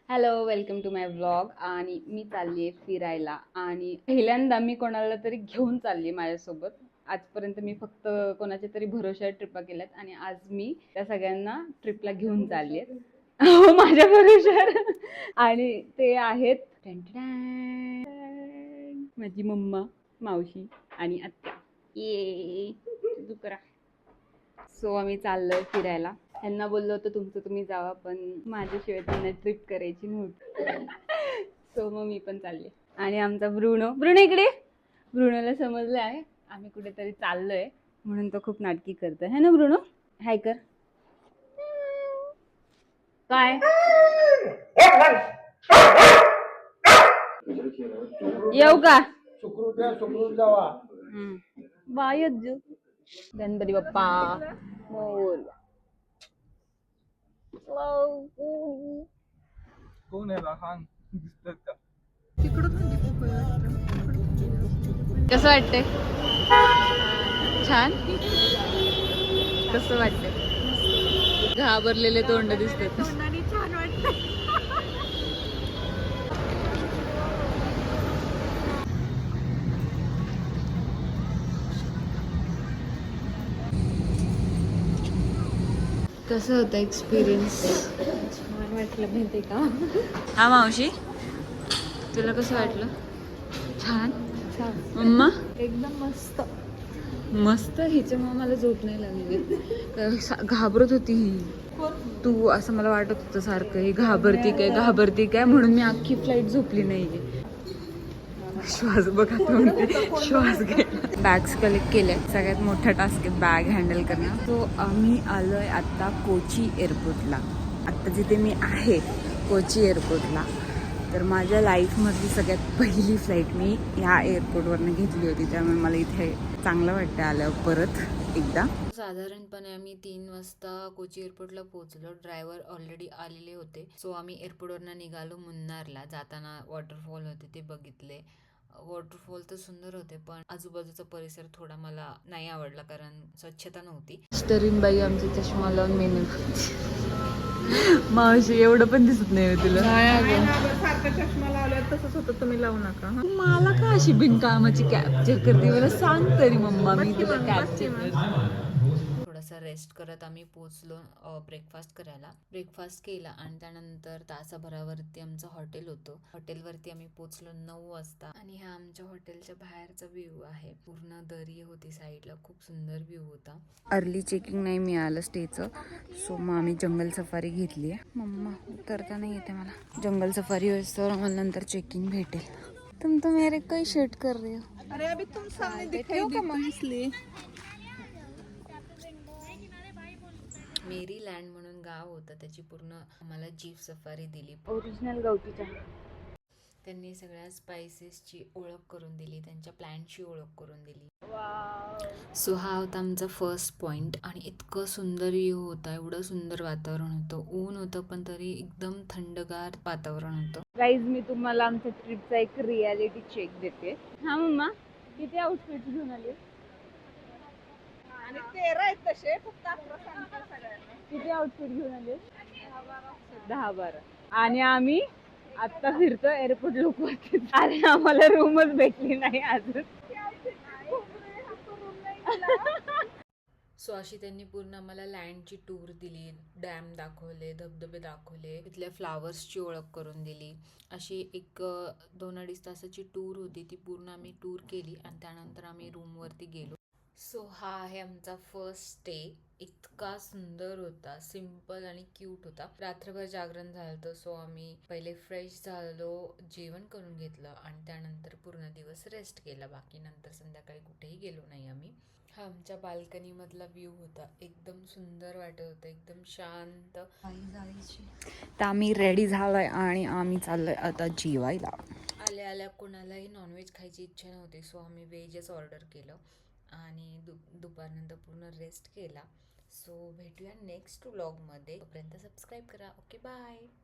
Hello, welcome to my vlog. आणि मी चालली आहे फिरायला आणि पहिल्यांदा मी कोणाला तरी घेऊन चालली माझ्यासोबत. आजपर्यंत मी फक्त कोणाच्या तरी भरोश्यावर ट्रिपा केल्यात आणि आज मी त्या सगळ्यांना ट्रिपला घेऊन चालली आहे. हो, माझ्या भरोश्यावर. आणि ते आहेत माझी मम्मा, मावशी आणि आत्या. ये करा. सो आम्ही चाललोय फिरायला. त्यांना बोललो होतं तुमचं तुम्ही जावा, पण माझ्याशिवाय त्यांना ट्रिप करायची नव्हती. सो मग मी पण चालले. आणि आमचा ब्रुनो इकडे. ब्रुनोला समजलं आहे आम्ही कुठेतरी चाललोय, म्हणून तो खूप नाटकी करतोय. है ना ब्रुनो? हाय कर. काय येऊ का? सुखरूप जावा. बाय गणपती बाप्पा मोरया. कोण आहे लहान दिसतात का? कसं वाटतंय? छान. कसं वाटतंय? घाबरलेले तोंड दिसतात. छान वाटतं. कसं होतं एक्सपिरियन्स? छान वाटलं माहिती का? हा मावशी, तुला कसं वाटलं? छान. छान. मम्मा एकदम मस्त. मस्त. हिच्यामुळे मला झोप नाही लागली. घाबरत होती ही. तू असं मला वाटत होतं सारखं ही घाबरती काय म्हणून मी अख्खी फ्लाईट झोपली नाहीये. श्वास बघा तोंडते, श्वास घ्यायला. बॅग्स कलेक्ट केल्या. सगळ्यात मोठा टास्क आहे बॅग हँडल करणं. तो आम्ही आलोय आता कोची एअरपोर्टला. आत्ता जिथे मी आहे कोची एअरपोर्टला, तर माझ्या लाईफमधली सगळ्यात पहिली फ्लाईट मी ह्या एअरपोर्टवरनं घेतली होती. त्यामुळे मला इथे चांगलं वाटतं आल्यावर परत एकदा. साधारणपणे आम्ही 3 वाजता कोची एअरपोर्टला पोहोचलो. ड्रायव्हर ऑलरेडी आलेले होते. सो आम्ही एअरपोर्टवरनं निघालो मुन्नारला. जाताना वॉटरफॉल होते ते बघितले. वॉटरफॉल तर सुंदर होते, पण आजूबाजूचा परिसर थोडा मला नाही आवडला, कारण स्वच्छता नव्हती. तरीनबाई आमचा चष्मा लावून मेनू मावशी एवढं पण दिसत नाही तुला. सारखा चष्मा लावल्यावर तसंच होतं, तुम्ही लावू नका. मला का अशी बिनकामाची कॅप्चर करते? मला सांग तरी मम्मा, मी तुला कॅप्चर. थोडासा रेस्ट करत आम्ही पोहोचलो ब्रेकफास्ट करायला. ब्रेकफास्ट केला आणि त्यानंतर तासाभरावरती आमचं हॉटेल होतं. हॉटेलवरती आम्ही पोहोचलो 9 वाजता. आणि हा आमच्या हॉटेलच्या बाहेरचा व्ह्यू आहे. पूर्ण दरी होती साईडला, खूप सुंदर व्ह्यू होता. अर्ली चेकिंग नाही मिळालं स्टेचं, सो मग आम्ही जंगल सफारी घेतली आहे. मम्मा उतरता नाही येते मला. जंगल सफारी तर मला नंतर चेकिंग भेटेल. तुम मेरे कोई शूट कर रहे हो? अरे अभी तुम सामने दिखाई देती इसलिए. मेरी लँड म्हणून गाव होतं, त्याची पूर्ण आम्हाला जीप सफारी दिली. ओरिजिनल गवती चहा. त्यांनी सगळ्या स्पायसेसची ओळख करून दिली, त्यांच्या प्लॅन्टची ओळख करून दिली. सो हा होता आमचा फर्स्ट पॉइंट. आणि इतकं सुंदर व्ह्यू होता, एवढं सुंदर वातावरण होतं. ऊन होतं पण तरी एकदम थंडगार वातावरण होतं. गाईज, मी तुम्हाला आमच्या ट्रिपचा एक रियालिटी चेक देते. हा मम्मा, किती आउटफिट घेऊन आले? आणि 13 आहेत तसे, फक्त 11 सांगते सगळ्यांना. किती आउटफिट घेऊन आले? 10-12. आणि आम्ही आता फिरतो एअरपोर्ट लोक आणि आम्हाला रूमच भेटली नाही अजून. सो अशी त्यांनी पूर्ण आम्हाला लँडची टूर दिली, डॅम दाखवले, धबधबे दाखवले, तिथल्या फ्लावर्सची ओळख करून दिली. अशी एक 2-2.5 तासाची टूर होती. ती पूर्ण आम्ही टूर केली आणि त्यानंतर आम्ही रूमवरती गेलो. सो हा आहे आमचा फर्स्ट स्टे. इतका सुंदर होता, सिम्पल आणि क्यूट होता. रात्रभर जागरण झालं होतं. सो आम्ही पहिले फ्रेश झालो, जेवण करून घेतलं आणि त्यानंतर पूर्ण दिवस रेस्ट केला. बाकी नंतर संध्याकाळी कुठेही गेलो नाही आम्ही. हा आमच्या बाल्कनी मधला व्ह्यू होता. एकदम सुंदर वाटत होतं, एकदम शांत. तर आम्ही रेडी झालोय आणि आम्ही चाललोय आता जेवायला. आल्या आल्या कोणालाही नॉनव्हेज खायची इच्छा नव्हती, सो आम्ही व्हेजच ऑर्डर केलं आणि दुपारनंतर पूर्ण रेस्ट केला. सो भेटूया नेक्स्ट व्लॉगमध्ये. तोपर्यंत सबस्क्राईब करा. Okay, bye.